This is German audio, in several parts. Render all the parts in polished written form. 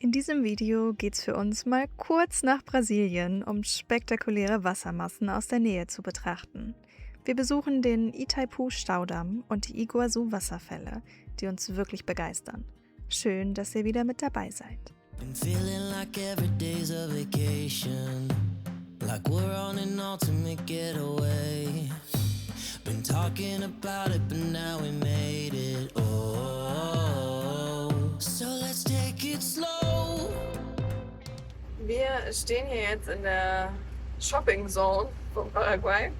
In diesem Video geht's für uns mal kurz nach Brasilien, um spektakuläre Wassermassen aus der Nähe zu betrachten. Wir besuchen den Itaipu-Staudamm und die Iguazu-Wasserfälle, die uns wirklich begeistern. Schön, dass ihr wieder mit dabei seid. Been feeling like every day's a vacation, like we're on an ultimate getaway. Been talking about it, but now we made it. Oh, so let's take it slow. Wir stehen hier jetzt in der Shopping Zone von Paraguay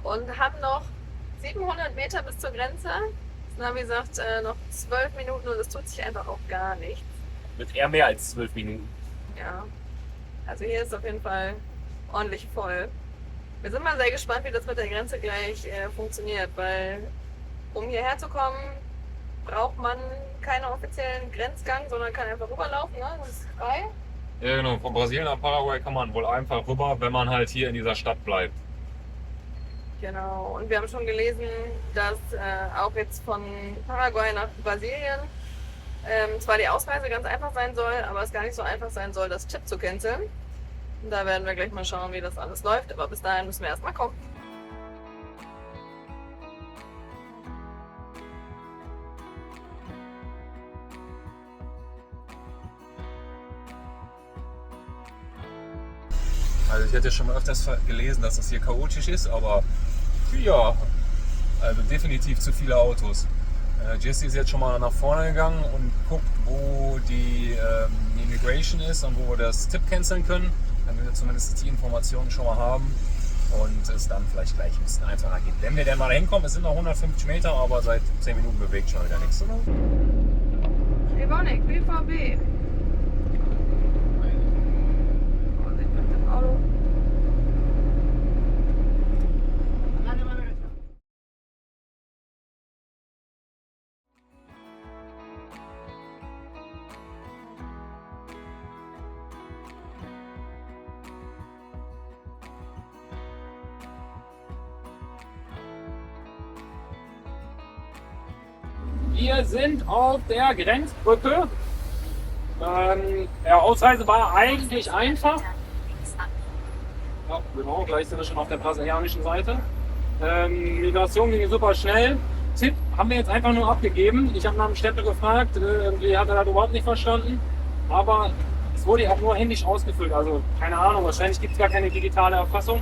und haben noch 700 Meter bis zur Grenze. Das Navi sagt noch 12 Minuten und es tut sich einfach auch gar nichts. Mit eher mehr als 12 Minuten. Ja, also hier ist auf jeden Fall ordentlich voll. Wir sind mal sehr gespannt, wie das mit der Grenze gleich funktioniert, weil um hierher zu kommen, braucht man keinen offiziellen Grenzgang, sondern kann einfach rüberlaufen, ne? Das ist frei. Ja, genau. Von Brasilien nach Paraguay kann man wohl einfach rüber, wenn man halt hier in dieser Stadt bleibt. Genau, und wir haben schon gelesen, dass auch jetzt von Paraguay nach Brasilien zwar die Ausreise ganz einfach sein soll, aber es gar nicht so einfach sein soll, das Chip zu canceln. Und da werden wir gleich mal schauen, wie das alles läuft, aber bis dahin müssen wir erstmal kommen. Also ich hätte schon mal öfters gelesen, dass das hier chaotisch ist, aber ja, also definitiv zu viele Autos. Jesse ist jetzt schon mal nach vorne gegangen und guckt, wo die Immigration ist und wo wir das Tip canceln können, damit wir zumindest die Informationen schon mal haben und es dann vielleicht gleich ein bisschen einfacher geht. Wenn wir denn mal hinkommen, es sind noch 150 Meter, aber seit 10 Minuten bewegt schon wieder nichts. Evonik, BVB. Vorsicht mit dem Auto. Wir sind auf der Grenzbrücke. Der Ausreise war eigentlich einfach. Ja, genau, gleich sind wir schon auf der brasilianischen Seite. Migration ging super schnell. Tipp haben wir jetzt einfach nur abgegeben. Ich habe nach dem Städte gefragt, die hat er das überhaupt nicht verstanden. Aber es wurde ja auch nur händisch ausgefüllt. Also keine Ahnung, wahrscheinlich gibt es gar keine digitale Erfassung.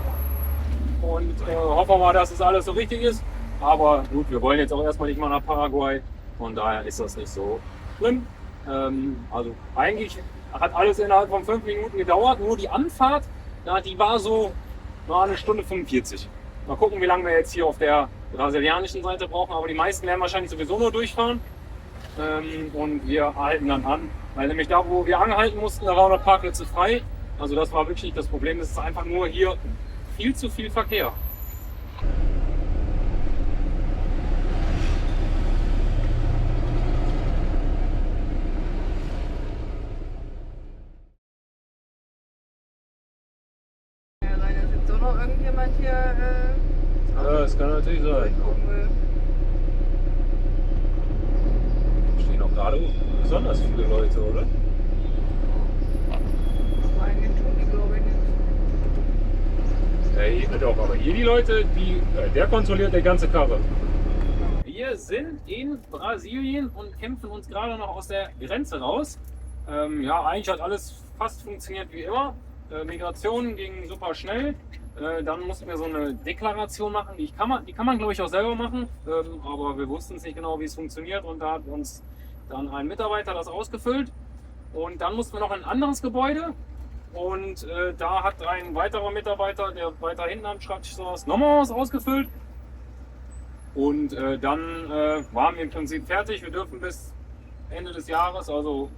Und hoffen wir mal, dass es alles so richtig ist. Aber gut, wir wollen jetzt auch erstmal nicht mal nach Paraguay. Von daher ist das nicht so schlimm. Also eigentlich hat alles innerhalb von 5 Minuten gedauert. Nur die Anfahrt, die war so eine Stunde 45. Mal gucken, wie lange wir jetzt hier auf der brasilianischen Seite brauchen. Aber die meisten werden wahrscheinlich sowieso nur durchfahren. Und wir halten dann an. Weil nämlich da, wo wir anhalten mussten, da waren noch Parkplätze frei. Also das war wirklich nicht das Problem. Es ist einfach nur hier viel zu viel Verkehr. Noch irgendjemand hier Ja, das kann natürlich sein. gucken will. Stehen auch gerade besonders viele Leute, oder? Eigentlich tun die, glaube ich, nicht. Ja, hier doch, aber hier die Leute, der kontrolliert die ganze Karre. Wir sind in Brasilien und kämpfen uns gerade noch aus der Grenze raus. Ja, eigentlich hat alles fast funktioniert wie immer. Migration ging super schnell. Dann mussten wir so eine Deklaration machen, die kann man glaube ich auch selber machen, aber wir wussten es nicht genau, wie es funktioniert und da hat uns dann ein Mitarbeiter das ausgefüllt und dann mussten wir noch in ein anderes Gebäude und da hat ein weiterer Mitarbeiter, der weiter hinten am Schreibtisch saß, nochmal was ausgefüllt und dann waren wir im Prinzip fertig. Wir dürfen bis Ende des Jahres, also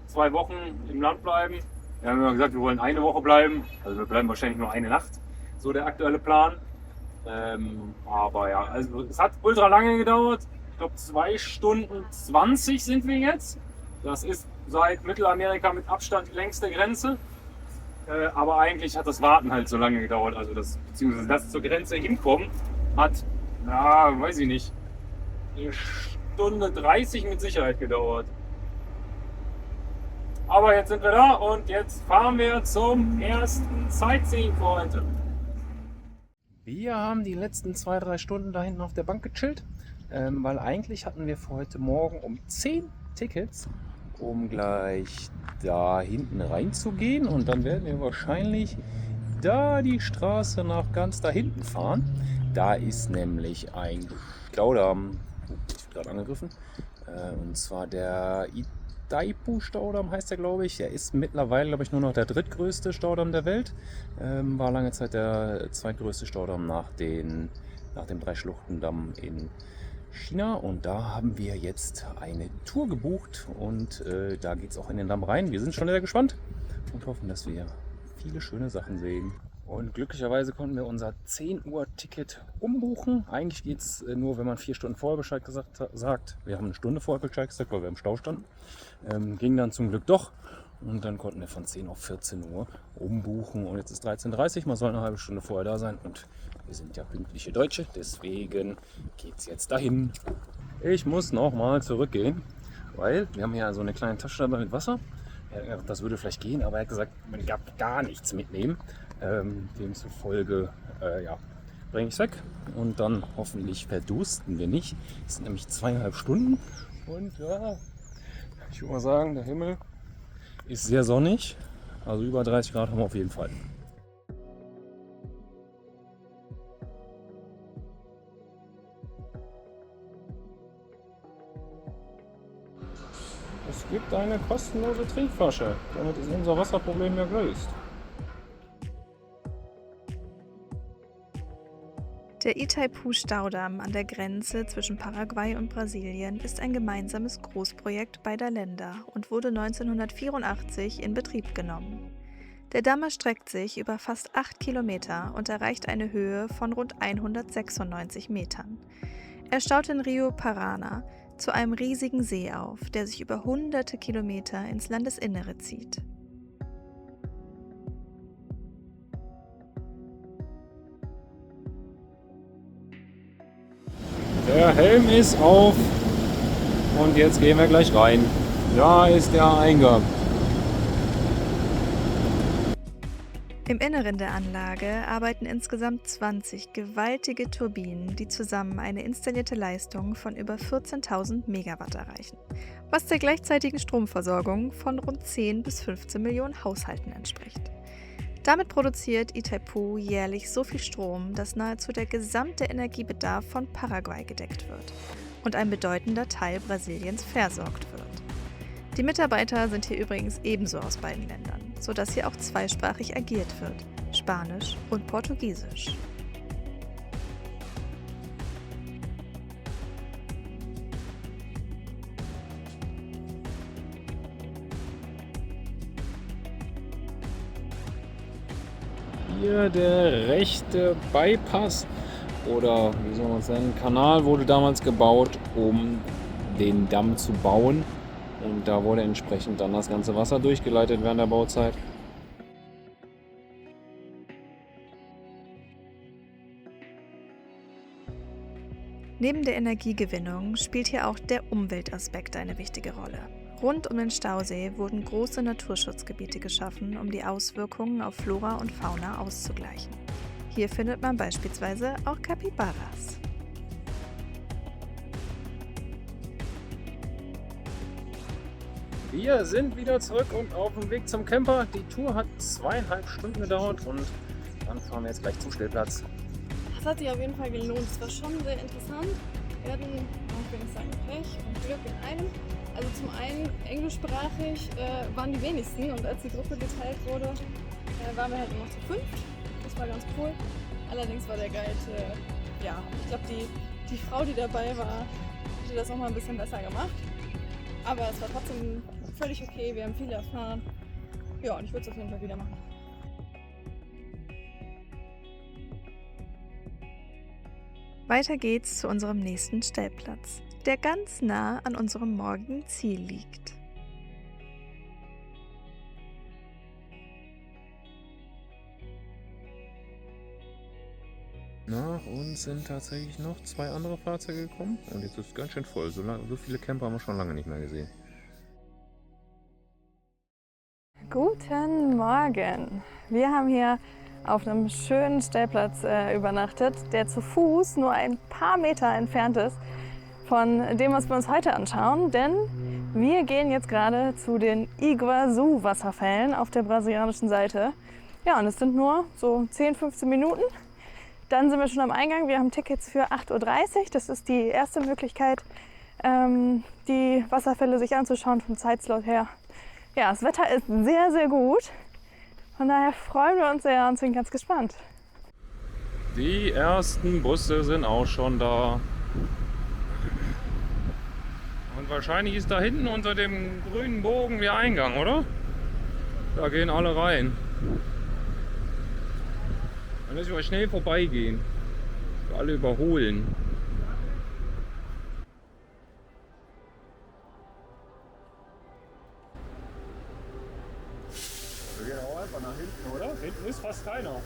2 Wochen im Land bleiben. Wir haben immer gesagt, wir wollen eine Woche bleiben. Also wir bleiben wahrscheinlich nur eine Nacht. So der aktuelle Plan. Aber ja, also es hat ultra lange gedauert. Ich glaube 2 Stunden 20 sind wir jetzt. Das ist seit Mittelamerika mit Abstand die längste Grenze. Aber eigentlich hat das Warten halt so lange gedauert. Also beziehungsweise das zur Grenze hinkommen hat, weiß ich nicht, 1 Stunde 30 mit Sicherheit gedauert. Aber jetzt sind wir da und jetzt fahren wir zum ersten Sightseeing für heute. Wir haben die letzten 2-3 Stunden da hinten auf der Bank gechillt, weil eigentlich hatten wir für heute Morgen um 10 Tickets, um gleich da hinten reinzugehen und dann werden wir wahrscheinlich da die Straße nach ganz da hinten fahren. Da ist nämlich ein Staudamm, ich bin gerade angegriffen, und zwar der Itaipu-Staudamm heißt der, glaube ich. Der ist mittlerweile, glaube ich, nur noch der drittgrößte Staudamm der Welt. War lange Zeit der zweitgrößte Staudamm nach dem Drei-Schluchten-Damm in China. Und da haben wir jetzt eine Tour gebucht und da geht es auch in den Damm rein. Wir sind schon sehr gespannt und hoffen, dass wir viele schöne Sachen sehen. Und glücklicherweise konnten wir unser 10 Uhr Ticket umbuchen. Eigentlich geht es nur, wenn man 4 Stunden vorher Bescheid sagt. Wir haben eine Stunde vorher Bescheid gesagt, weil wir im Stau standen. Ging dann zum Glück doch. Und dann konnten wir von 10 auf 14 Uhr umbuchen. Und jetzt ist 13:30 Uhr, man soll eine halbe Stunde vorher da sein. Und wir sind ja pünktliche Deutsche, deswegen geht es jetzt dahin. Ich muss nochmal zurückgehen, weil wir haben hier so eine kleine Tasche dabei mit Wasser. Er hat gesagt, das würde vielleicht gehen, aber er hat gesagt, man darf gar nichts mitnehmen. Demzufolge bringe ich es weg und dann hoffentlich verdursten wir nicht. Es sind nämlich 2,5 Stunden und ja, ich würde mal sagen, der Himmel ist sehr sonnig, also über 30 Grad haben wir auf jeden Fall. Es gibt eine kostenlose Trinkflasche, damit ist unser Wasserproblem ja gelöst. Der Itaipu-Staudamm an der Grenze zwischen Paraguay und Brasilien ist ein gemeinsames Großprojekt beider Länder und wurde 1984 in Betrieb genommen. Der Damm erstreckt sich über fast 8 Kilometer und erreicht eine Höhe von rund 196 Metern. Er staut in Rio Parana zu einem riesigen See auf, der sich über hunderte Kilometer ins Landesinnere zieht. Der Helm ist auf und jetzt gehen wir gleich rein. Da ist der Eingang. Im Inneren der Anlage arbeiten insgesamt 20 gewaltige Turbinen, die zusammen eine installierte Leistung von über 14.000 Megawatt erreichen, was der gleichzeitigen Stromversorgung von rund 10 bis 15 Millionen Haushalten entspricht. Damit produziert Itaipu jährlich so viel Strom, dass nahezu der gesamte Energiebedarf von Paraguay gedeckt wird und ein bedeutender Teil Brasiliens versorgt wird. Die Mitarbeiter sind hier übrigens ebenso aus beiden Ländern, sodass hier auch zweisprachig agiert wird, Spanisch und Portugiesisch. Hier der rechte Bypass oder wie soll man es nennen, Kanal wurde damals gebaut, um den Damm zu bauen. Und da wurde entsprechend dann das ganze Wasser durchgeleitet während der Bauzeit. Neben der Energiegewinnung spielt hier auch der Umweltaspekt eine wichtige Rolle. Rund um den Stausee wurden große Naturschutzgebiete geschaffen, um die Auswirkungen auf Flora und Fauna auszugleichen. Hier findet man beispielsweise auch Capybaras. Wir sind wieder zurück und auf dem Weg zum Camper. Die Tour hat 2,5 Stunden gedauert und dann fahren wir jetzt gleich zum Stellplatz. Das hat sich auf jeden Fall gelohnt. Es war schon sehr interessant. Wir hatten, ich will nicht sagen, Pech und Glück in einem. Also zum einen englischsprachig waren die wenigsten und als die Gruppe geteilt wurde, waren wir halt nur noch zu 5. Das war ganz cool. Allerdings war der Guide, ich glaube die Frau, die dabei war, hatte das auch mal ein bisschen besser gemacht. Aber es war trotzdem völlig okay, wir haben viel erfahren. Ja, und ich würde es auf jeden Fall wieder machen. Weiter geht's zu unserem nächsten Stellplatz, der ganz nah an unserem morgigen Ziel liegt. Nach uns sind tatsächlich noch 2 andere Fahrzeuge gekommen und jetzt ist es ganz schön voll. So viele Camper haben wir schon lange nicht mehr gesehen. Guten Morgen. Wir haben hier auf einem schönen Stellplatz übernachtet, der zu Fuß nur ein paar Meter entfernt ist von dem, was wir uns heute anschauen. Denn wir gehen jetzt gerade zu den Iguazu-Wasserfällen auf der brasilianischen Seite. Ja, und es sind nur so 10, 15 Minuten. Dann sind wir schon am Eingang. Wir haben Tickets für 8:30 Uhr. Das ist die erste Möglichkeit, die Wasserfälle sich anzuschauen vom Zeitslot her. Ja, das Wetter ist sehr, sehr gut. Von daher freuen wir uns sehr und sind ganz gespannt. Die ersten Busse sind auch schon da. Und wahrscheinlich ist da hinten unter dem grünen Bogen der Eingang, oder? Da gehen alle rein. Dann müssen wir schnell vorbeigehen. Wir alle überholen. Wir gehen auch einfach nach hinten, oder? Hinten ist fast keiner.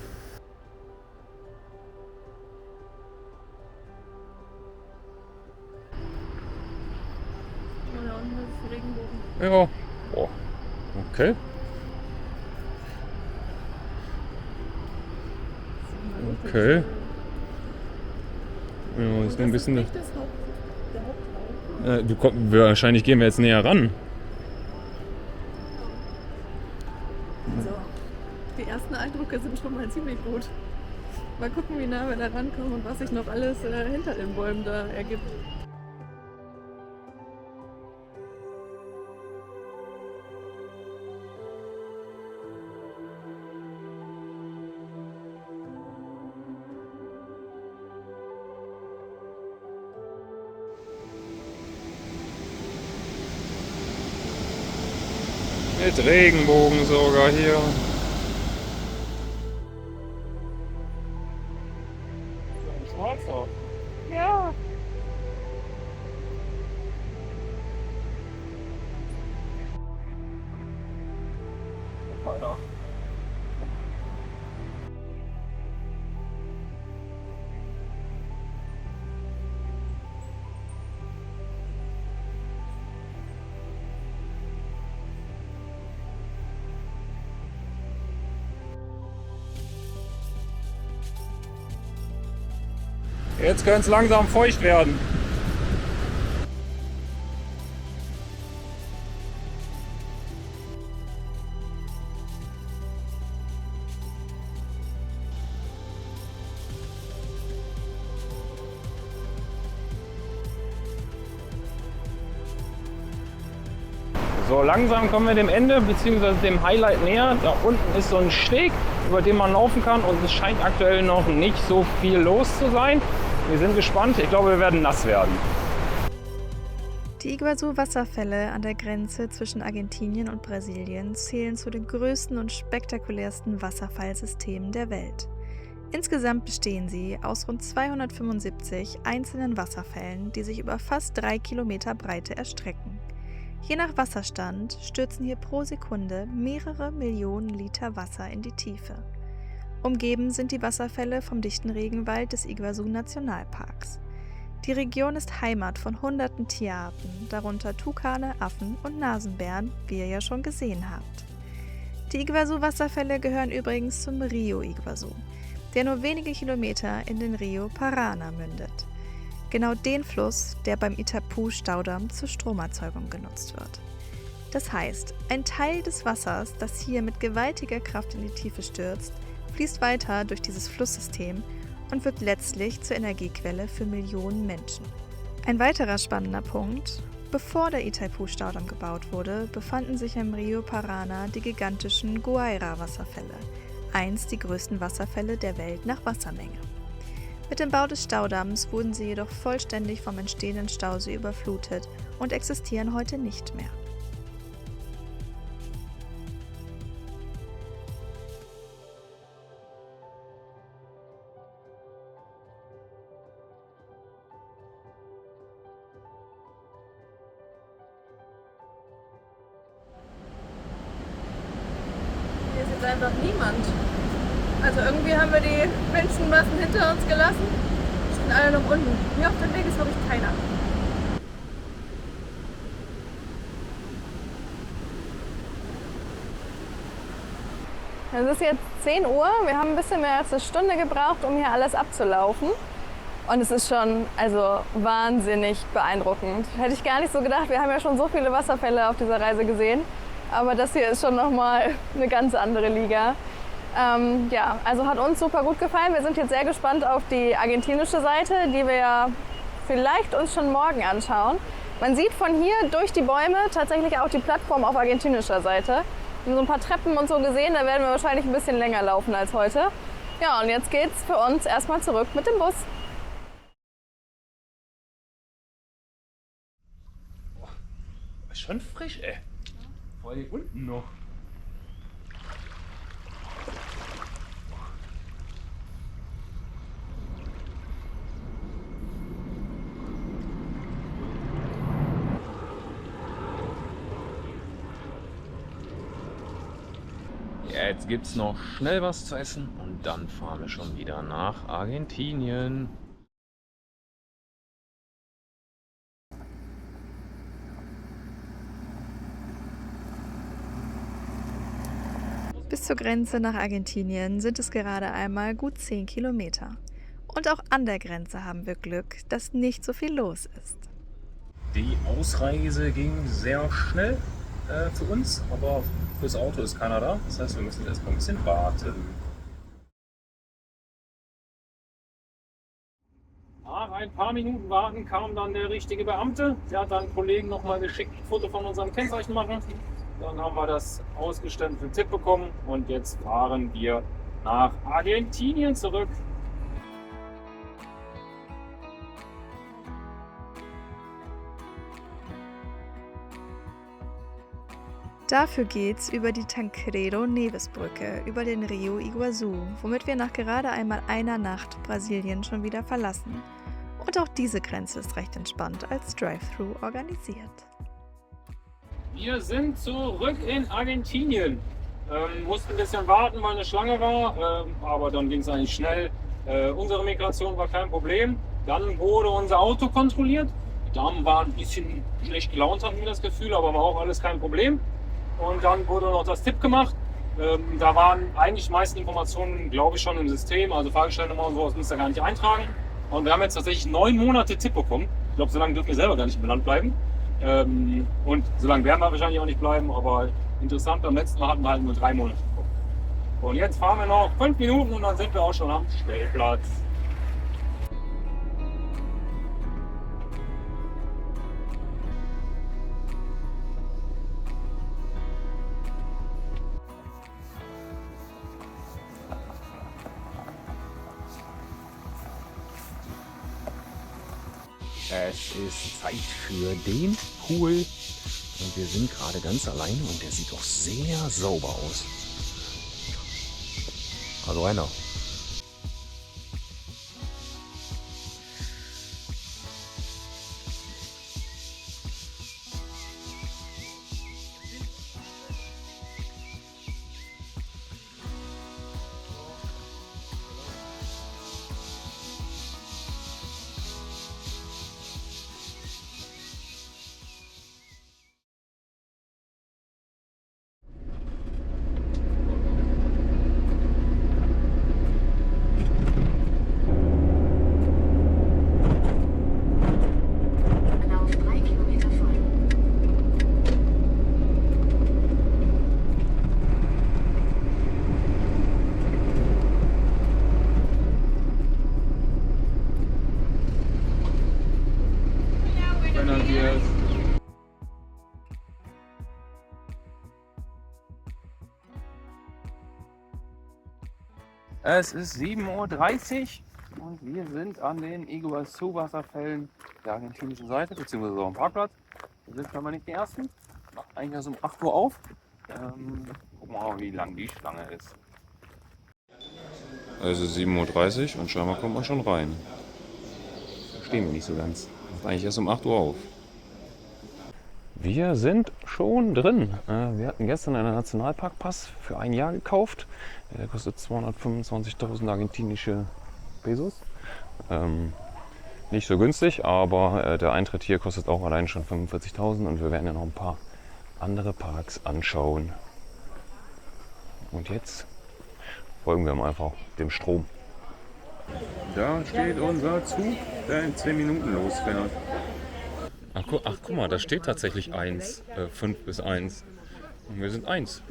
Da unten ist Regenbogen. Ja. Oh. Okay. Okay. Ja, ist nur ein bisschen. Das ist nicht der Hauptteil. Wahrscheinlich gehen wir jetzt näher ran. So, die ersten Eindrücke sind schon mal ziemlich gut. Mal gucken, wie nah wir da rankommen und was sich noch alles hinter den Bäumen da ergibt. Mit Regenbogen sogar hier. Ein schwarzer. Ja. Keiner. Jetzt könnte es langsam feucht werden. So, langsam kommen wir dem Ende bzw. dem Highlight näher. Da unten ist so ein Steg, über den man laufen kann, und es scheint aktuell noch nicht so viel los zu sein. Wir sind gespannt. Ich glaube, wir werden nass werden. Die Iguazu-Wasserfälle an der Grenze zwischen Argentinien und Brasilien zählen zu den größten und spektakulärsten Wasserfallsystemen der Welt. Insgesamt bestehen sie aus rund 275 einzelnen Wasserfällen, die sich über fast 3 Kilometer Breite erstrecken. Je nach Wasserstand stürzen hier pro Sekunde mehrere Millionen Liter Wasser in die Tiefe. Umgeben sind die Wasserfälle vom dichten Regenwald des Iguazu-Nationalparks. Die Region ist Heimat von hunderten Tierarten, darunter Tukane, Affen und Nasenbären, wie ihr ja schon gesehen habt. Die Iguazu-Wasserfälle gehören übrigens zum Rio Iguazu, der nur wenige Kilometer in den Rio Paraná mündet. Genau den Fluss, der beim Itaipu-Staudamm zur Stromerzeugung genutzt wird. Das heißt, ein Teil des Wassers, das hier mit gewaltiger Kraft in die Tiefe stürzt, fließt weiter durch dieses Flusssystem und wird letztlich zur Energiequelle für Millionen Menschen. Ein weiterer spannender Punkt: Bevor der Itaipu-Staudamm gebaut wurde, befanden sich im Rio Paraná die gigantischen Guaíra-Wasserfälle, einst die größten Wasserfälle der Welt nach Wassermenge. Mit dem Bau des Staudamms wurden sie jedoch vollständig vom entstehenden Stausee überflutet und existieren heute nicht mehr. Hier ist jetzt einfach niemand. Also irgendwie haben wir die Menschenmassen hinter uns gelassen. Stehen alle noch unten. Hier auf dem Weg ist wirklich keiner. Es ist jetzt 10 Uhr. Wir haben ein bisschen mehr als eine Stunde gebraucht, um hier alles abzulaufen. Und es ist schon wahnsinnig beeindruckend. Hätte ich gar nicht so gedacht. Wir haben ja schon so viele Wasserfälle auf dieser Reise gesehen. Aber das hier ist schon nochmal eine ganz andere Liga. Ja, also hat uns super gut gefallen. Wir sind jetzt sehr gespannt auf die argentinische Seite, die wir ja vielleicht uns schon morgen anschauen. Man sieht von hier durch die Bäume tatsächlich auch die Plattform auf argentinischer Seite. Wir haben so ein paar Treppen und so gesehen, da werden wir wahrscheinlich ein bisschen länger laufen als heute. Ja, und jetzt geht's für uns erstmal zurück mit dem Bus. Ist schon frisch, ey. Vor allem unten noch. Jetzt gibt's noch schnell was zu essen und dann fahren wir schon wieder nach Argentinien. Bis zur Grenze nach Argentinien sind es gerade einmal gut 10 Kilometer. Und auch an der Grenze haben wir Glück, dass nicht so viel los ist. Die Ausreise ging sehr schnell für uns, aber fürs Auto ist keiner da. Das heißt, wir müssen jetzt erstmal ein bisschen warten. Nach ein paar Minuten warten kam dann der richtige Beamte. Der hat dann Kollegen nochmal geschickt, ein Foto von unserem Kennzeichen machen. Dann haben wir das ausgestempelt Tipp bekommen und jetzt fahren wir nach Argentinien zurück. Dafür geht's über die Tancredo-Neves-Brücke über den Rio Iguazu, womit wir nach gerade einmal einer Nacht Brasilien schon wieder verlassen. Und auch diese Grenze ist recht entspannt als Drive-Thru organisiert. Wir sind zurück in Argentinien. Mussten ein bisschen warten, weil eine Schlange war, aber dann ging es eigentlich schnell. Unsere Migration war kein Problem. Dann wurde unser Auto kontrolliert. Die Damen waren ein bisschen schlecht gelaunt, hatten wir das Gefühl, aber war auch alles kein Problem. Und dann wurde noch das Tipp gemacht. Da waren eigentlich die meisten Informationen, glaube ich, schon im System. Also Fahrgestellnummer und sowas müsst ihr gar nicht eintragen. Und wir haben jetzt tatsächlich 9 Monate Tipp bekommen. Ich glaube, so lange dürfen wir selber gar nicht im Land bleiben. Und so lange werden wir wahrscheinlich auch nicht bleiben. Aber interessant, beim letzten Mal hatten wir halt nur 3 Monate bekommen. Und jetzt fahren wir noch 5 Minuten und dann sind wir auch schon am Stellplatz. Es ist Zeit für den Pool und wir sind gerade ganz alleine und der sieht auch sehr sauber aus. Also Rainer. Es ist 7:30 Uhr und wir sind an den Iguazu-Wasserfällen der argentinischen Seite, beziehungsweise am Parkplatz. Wir sind schon mal nicht die Ersten. Macht eigentlich erst um 8 Uhr auf. Gucken wir mal, wie lang die Schlange ist. Also 7:30 Uhr und scheinbar kommt man schon rein. Verstehen wir nicht so ganz. Macht eigentlich erst um 8 Uhr auf. Wir sind schon drin. Wir hatten gestern einen Nationalparkpass für ein Jahr gekauft. Der kostet 225.000 argentinische Pesos. Nicht so günstig, aber der Eintritt hier kostet auch allein schon 45.000 und wir werden ja noch ein paar andere Parks anschauen. Und jetzt folgen wir mal einfach dem Strom. Da steht unser Zug, der in 10 Minuten losfährt. Ach, guck mal, da steht tatsächlich 1, 5 bis 1. Und wir sind 1.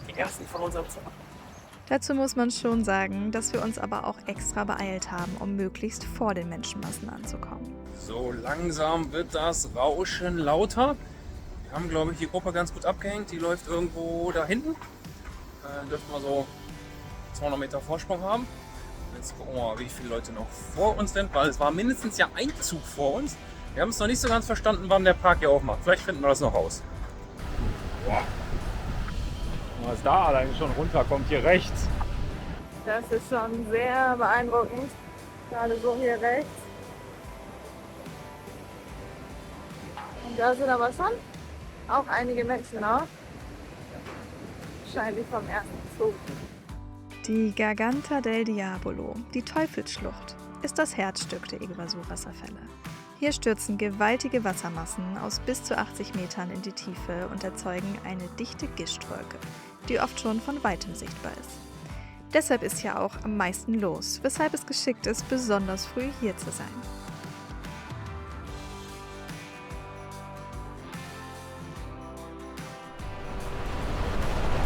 Die ersten von unserem Zug. Dazu muss man schon sagen, dass wir uns aber auch extra beeilt haben, um möglichst vor den Menschenmassen anzukommen. So langsam wird das Rauschen lauter. Wir haben, glaube ich, die Gruppe ganz gut abgehängt. Die läuft irgendwo da hinten. Dürften wir so 200 Meter Vorsprung haben. Jetzt gucken wir mal, wie viele Leute noch vor uns sind, weil es war mindestens ja ein Zug vor uns. Wir haben es noch nicht so ganz verstanden, wann der Park hier aufmacht. Vielleicht finden wir das noch raus. Boah. Was da allein schon runterkommt, hier rechts. Das ist schon sehr beeindruckend. Gerade so hier rechts. Und da sind aber schon auch einige Menschen noch. Wahrscheinlich vom ersten Zug. Die Garganta del Diabolo, die Teufelsschlucht, ist das Herzstück der Iguazu-Wasserfälle. Hier stürzen gewaltige Wassermassen aus bis zu 80 Metern in die Tiefe und erzeugen eine dichte Gischtwolke, die oft schon von weitem sichtbar ist. Deshalb ist hier auch am meisten los, weshalb es geschickt ist, besonders früh hier zu sein.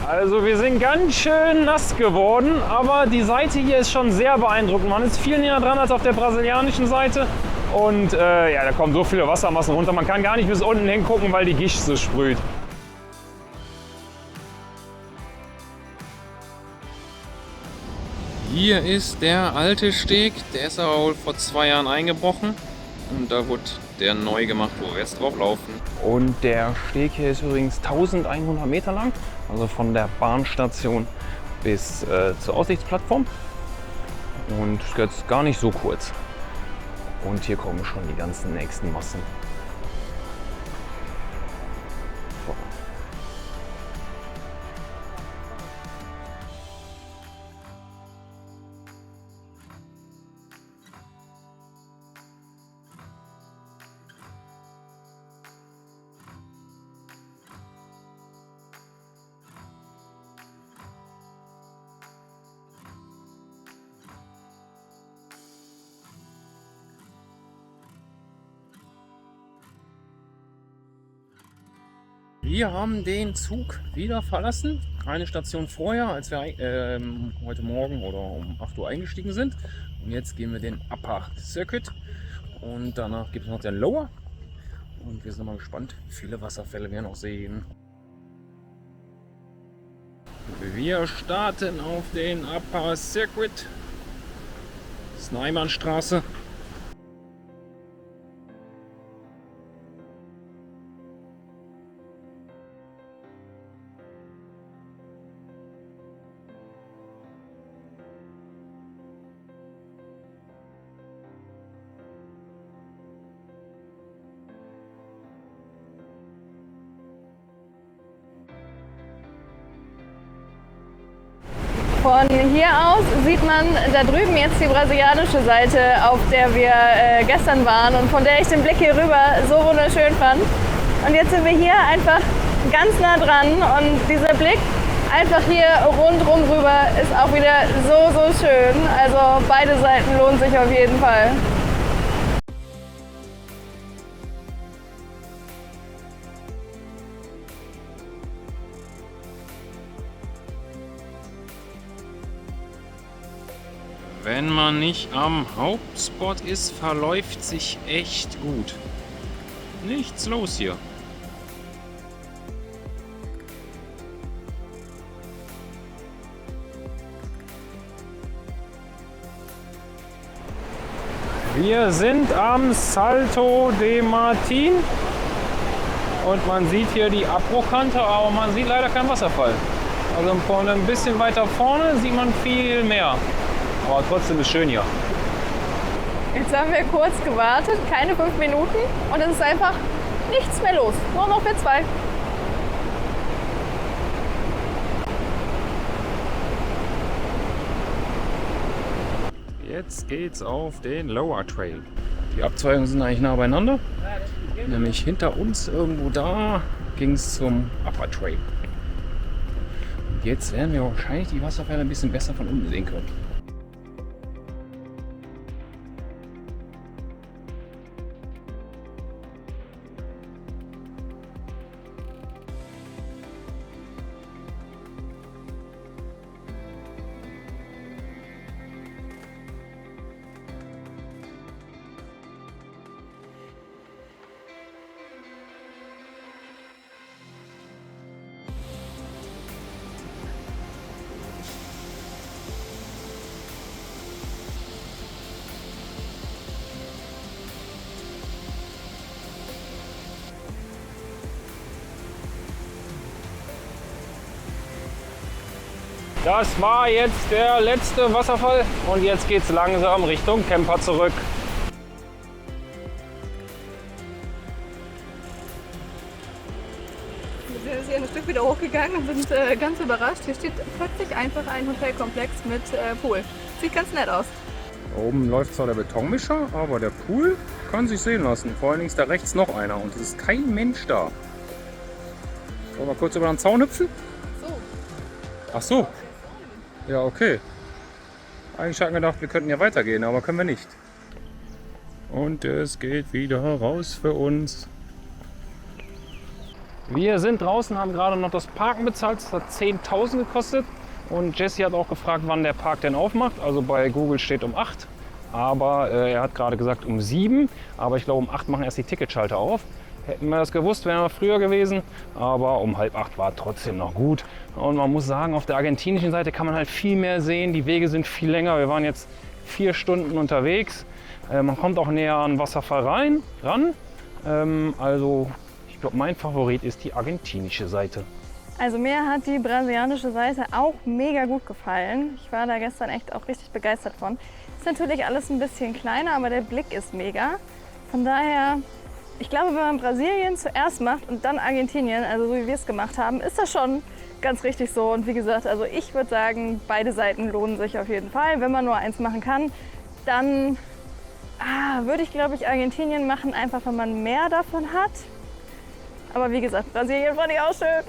Also wir sind ganz schön nass geworden, aber die Seite hier ist schon sehr beeindruckend. Man ist viel näher dran als auf der brasilianischen Seite. Und ja, da kommen so viele Wassermassen runter, man kann gar nicht bis unten hingucken, weil die Gischt so sprüht. Hier ist der alte Steg, der ist aber wohl vor 2 Jahren eingebrochen. Und da wurde der neu gemacht, wo wir jetzt drauf laufen. Und der Steg hier ist übrigens 1100 Meter lang, also von der Bahnstation bis zur Aussichtsplattform. Und jetzt gar nicht so kurz. Und hier kommen schon die ganzen nächsten Massen. Wir haben den Zug wieder verlassen, eine Station vorher, als wir heute Morgen oder um 8 Uhr eingestiegen sind. Und jetzt gehen wir den Upper Circuit und danach gibt es noch den Lower. Und wir sind mal gespannt, wie viele Wasserfälle wir noch sehen. Wir starten auf den Upper Circuit, Snijmanstraße. Von hier aus sieht man da drüben jetzt die brasilianische Seite, auf der wir gestern waren und von der ich den Blick hier rüber so wunderschön fand. Und jetzt sind wir hier einfach ganz nah dran und dieser Blick einfach hier rundrum rüber ist auch wieder so schön. Also beide Seiten lohnen sich auf jeden Fall. Wenn man nicht am Hauptspot ist, verläuft sich echt gut. Nichts los hier. Wir sind am Salto de Martin und man sieht hier die Abbruchkante, aber man sieht leider keinen Wasserfall. Also von ein bisschen weiter vorne sieht man viel mehr. Aber trotzdem ist schön hier. Jetzt haben wir kurz gewartet, keine 5 Minuten und es ist einfach nichts mehr los. Nur noch wir zwei. Jetzt geht's auf den Lower Trail. Die Abzweigungen sind eigentlich nah beieinander. Nämlich hinter uns irgendwo da ging es zum Upper Trail. Und jetzt werden wir wahrscheinlich die Wasserfälle ein bisschen besser von unten sehen können. Das war jetzt der letzte Wasserfall und jetzt geht es langsam Richtung Camper zurück. Wir sind jetzt hier ein Stück wieder hochgegangen und sind ganz überrascht. Hier steht plötzlich einfach ein Hotelkomplex mit Pool. Sieht ganz nett aus. Oben läuft zwar der Betonmischer, aber der Pool kann sich sehen lassen. Vor allen Dingen ist da rechts noch einer und es ist kein Mensch da. Wollen wir kurz über den Zaun hüpfen? So. Ach so. Ja, okay. Eigentlich hatten wir gedacht, wir könnten ja weitergehen, aber können wir nicht. Und es geht wieder raus für uns. Wir sind draußen, haben gerade noch das Parken bezahlt. Das hat 10.000 gekostet. Und Jesse hat auch gefragt, wann der Park denn aufmacht. Also bei Google steht um 8. Aber er hat gerade gesagt um 7. Aber ich glaube um 8 machen erst die Ticketschalter auf. Hätten wir das gewusst, wären wir früher gewesen. Aber um 7:30 war trotzdem noch gut. Und man muss sagen, auf der argentinischen Seite kann man halt viel mehr sehen. Die Wege sind viel länger. Wir waren jetzt 4 Stunden unterwegs. Man kommt auch näher an den Wasserfall ran. Also ich glaube, mein Favorit ist die argentinische Seite. Also mir hat die brasilianische Seite auch mega gut gefallen. Ich war da gestern echt auch richtig begeistert von. Ist natürlich alles ein bisschen kleiner, aber der Blick ist mega. Von daher, ich glaube, wenn man Brasilien zuerst macht und dann Argentinien, also so wie wir es gemacht haben, ist das schon ganz richtig so. Und wie gesagt, also ich würde sagen, beide Seiten lohnen sich auf jeden Fall. Wenn man nur eins machen kann, dann würde ich, glaube ich, Argentinien machen, einfach weil man mehr davon hat. Aber wie gesagt, Brasilien fand ich auch schön.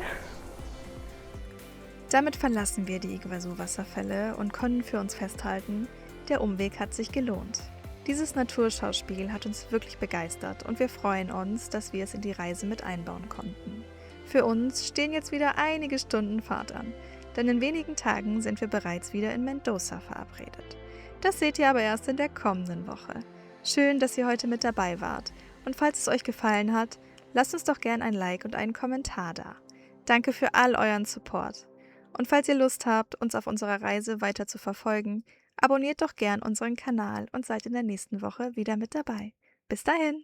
Damit verlassen wir die Iguazu-Wasserfälle und können für uns festhalten, der Umweg hat sich gelohnt. Dieses Naturschauspiel hat uns wirklich begeistert und wir freuen uns, dass wir es in die Reise mit einbauen konnten. Für uns stehen jetzt wieder einige Stunden Fahrt an, denn in wenigen Tagen sind wir bereits wieder in Mendoza verabredet. Das seht ihr aber erst in der kommenden Woche. Schön, dass ihr heute mit dabei wart und falls es euch gefallen hat, lasst uns doch gern ein Like und einen Kommentar da. Danke für all euren Support. Und falls ihr Lust habt, uns auf unserer Reise weiter zu verfolgen, abonniert doch gern unseren Kanal und seid in der nächsten Woche wieder mit dabei. Bis dahin!